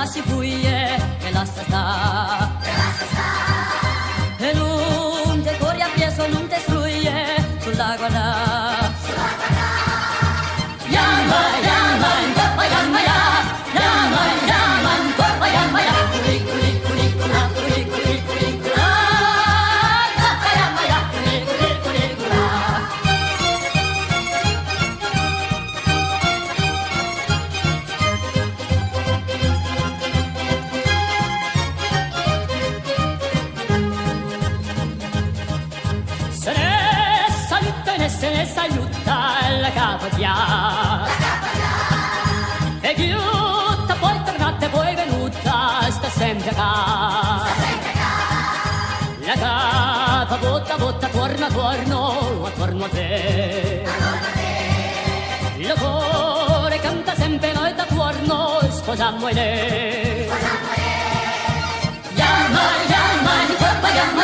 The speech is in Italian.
la si fuie e la sta. E non te corri appresso, non te struie sulla guarda. Yamma, yamma, yamma, yamma, yamma, yamma, yamma, yamma, yamma, culi, culi, culi, cula, culi, culi, culi, cula. Yamma, yamma, culi, culi, culi, cula. Se ne saluta la capadia. E chiutta, poi tornate, poi venuta, sta sempre qua. La capa botta, botta, torna, torno, attorno a te. Il cuore canta sempre noi da tuorno, sposiamo le. Yamma, yamma, yamma, yamma,